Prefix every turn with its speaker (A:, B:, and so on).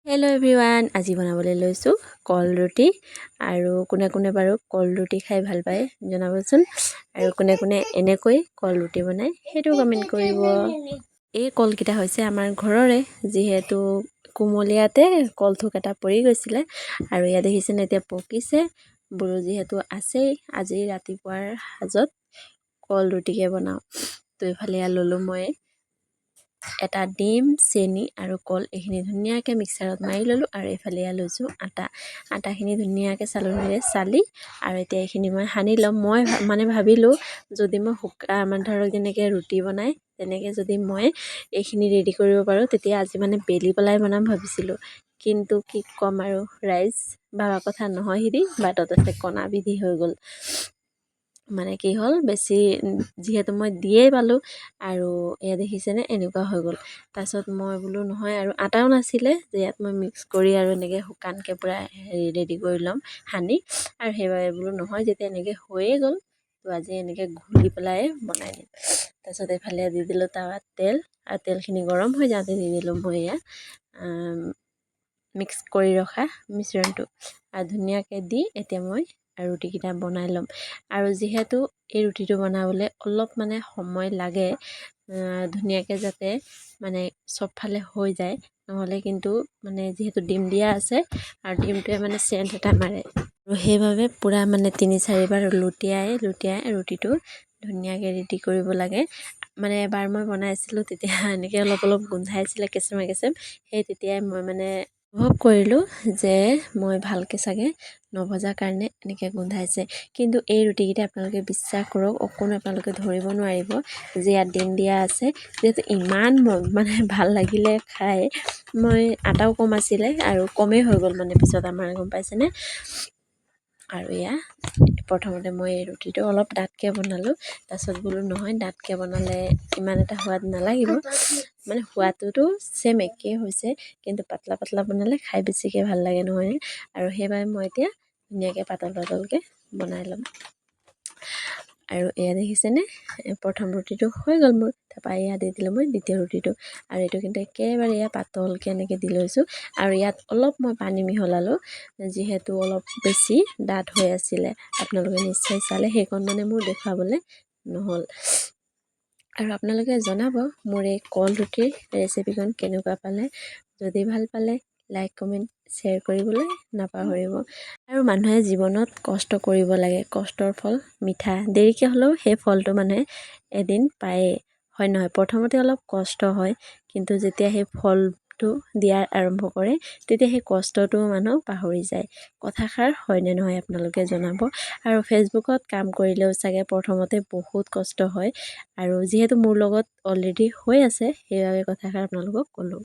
A: Hello' everyone, আজি বনাবলৈ লৈছোঁ কল ৰুটি। আৰু কোনে কোনে বাৰু কল ৰুটি খাই ভাল পায় জনাবচোন। আৰু কোনে কোনে এনেকৈ কল ৰুটি বনায় সেইটো কমেণ্ট কৰিব। এই কলকেইটা হৈছে আমাৰ ঘৰৰে, যিহেতু কুমলীয়াতে কলথোক এটা পৰি গৈছিলে আৰু ইয়াত দেখিছেনে এতিয়া পকিছে। বোলো যিহেতু আছেই, আজি ৰাতিপুৱাৰ সাজত কল ৰুটিকে বনাওঁ। তো এইফালে ল'লোঁ মই এটা ডিম, চেনি আৰু কল, এইখিনি ধুনীয়াকৈ মিক্সাৰত মাৰি ল'লোঁ। আৰু এইফালে লৈছোঁ আটাখিনি ধুনীয়াকৈ চালনীৰে চালি আৰু এতিয়া এইখিনি মই সানি ল'ম। মই ভাবিলোঁ যদি মই ধৰক যেনেকৈ ৰুটি বনাই তেনেকৈ যদি মই এইখিনি ৰেডি কৰিব পাৰোঁ তেতিয়া আজি বেলি পেলাই বনাম ভাবিছিলোঁ। কিন্তু কি ক'ম আৰু ৰাইজ, ভাবা কথা নহয় সিদি বাটত আছে কণা বিধি হৈ গ'ল। কি হ'ল, বেছি যিহেতু মই দিয়েই পালোঁ আৰু এয়া দেখিছেনে এনেকুৱা হৈ গ'ল। তাৰপিছত মই বোলো নহয়, আৰু আটাও নাছিলে যে ইয়াত মই মিক্স কৰি আৰু এনেকৈ শুকানকৈ পূৰা ৰেডি কৰি ল'ম সানি। আৰু সেইবাবে বোলো নহয়, যেতিয়া এনেকৈ হৈয়ে গ'ল তো আজি এনেকৈ ঘূলি পেলাই বনাই দিম। তাৰপিছত এইফালে দি দিলোঁ তাৱাত তেল, আৰু তেলখিনি গৰম হৈ যাওঁতে দি দিলোঁ মই এয়া মিক্স কৰি ৰখা মিশ্ৰণটো, আৰু ধুনীয়াকৈ দি এতিয়া মই ৰুটিকেইটা বনাই ল'ম। আৰু যিহেতু এই ৰুটিটো বনাবলৈ অলপ সময় লাগে, ধুনীয়াকৈ যাতে চবফালে হৈ যায়, নহ'লে কিন্তু যিহেতু ডিম দিয়া আছে আৰু ডিমটোৱে চেণ্ট এটা মাৰে, আৰু সেইবাবে পূৰা ৩-৪বাৰ লুটিয়াই ৰুটিটো ধুনীয়াকৈ ৰেডি কৰিব লাগে। এবাৰ মই বনাইছিলোঁ তেতিয়া এনেকৈ অলপ গোন্ধাইছিলে কেঁচেম কেঁচেম, সেই তেতিয়াই মই অনুভৱ কৰিলোঁ যে মই ভালকৈ চাগে নভজাৰ কাৰণে এনেকৈ গোন্ধাইছে। কিন্তু এই ৰুটিকেইটা আপোনালোকে বিশ্বাস কৰক, অকণো আপোনালোকে ধৰিব নোৱাৰিব যে ইয়াত ডিম দিয়া আছে। যিহেতু ইমান ভাল লাগিলে খাই, মই আটাও কম আছিলে আৰু কমেই হৈ গ'ল পিছত আমাৰ, গম পাইছেনে। আৰু এয়া প্ৰথমতে মই এই ৰুটিটো অলপ ডাঠকৈ বনালোঁ। তাৰপিছত বোলো নহয়, ডাঠকৈ বনালে ইমান এটা সোৱাদ নালাগিব, সোৱাদটোতো চেম একেই হৈছে, কিন্তু পাতলা বনালে খাই বেছিকৈ ভাল লাগে নহয়। আৰু সেইবাবে মই এতিয়া ধুনীয়াকৈ পাতলকৈ বনাই ল'ম। আৰু এয়া দেখিছেনে, প্ৰথম ৰুটিটো হৈ গ'ল মোৰ। তাৰপৰা এয়া দি দিলোঁ মই দ্বিতীয় ৰুটিটো, আৰু এইটো কিন্তু একেবাৰে এয়া পাতলকৈ এনেকৈ দি লৈছোঁ। আৰু ইয়াত অলপ মই পানী মিহলালোঁ, যিহেতু অলপ বেছি ডাঠ হৈ আছিলে। আপোনালোকে নিশ্চয় চালে, সেইকণ মোৰ দেখুৱাবলৈ নহ'ল। আৰু আপোনালোকে জনাব মোৰ এই কল ৰুটিৰ ৰেচিপিখন কেনেকুৱা পালে। যদি ভাল পালে লাইক, কমেণ্ট, শ্বেয়াৰ কৰিবলৈ নাপাহৰিব। আৰু মানুহে জীৱনত কষ্ট কৰিব লাগে, কষ্টৰ ফল মিঠা। দেৰিকৈ হ'লেও সেই ফলটো মানুহে এদিন পায়েই, হয় নহয়। প্ৰথমতে অলপ কষ্ট হয়, কিন্তু যেতিয়া সেই ফলটো দিয়াৰ আৰম্ভ কৰে তেতিয়া সেই কষ্টটো মানুহ পাহৰি যায়। কথাষাৰ হয়নে নহয় আপোনালোকে জনাব। আৰু ফেচবুকত কাম কৰিলেও চাগে প্ৰথমতে বহুত কষ্ট হয়, আৰু যিহেতু মোৰ লগত অলৰেডি হৈ আছে সেইবাবে কথাষাৰ আপোনালোকক ক'লোঁ।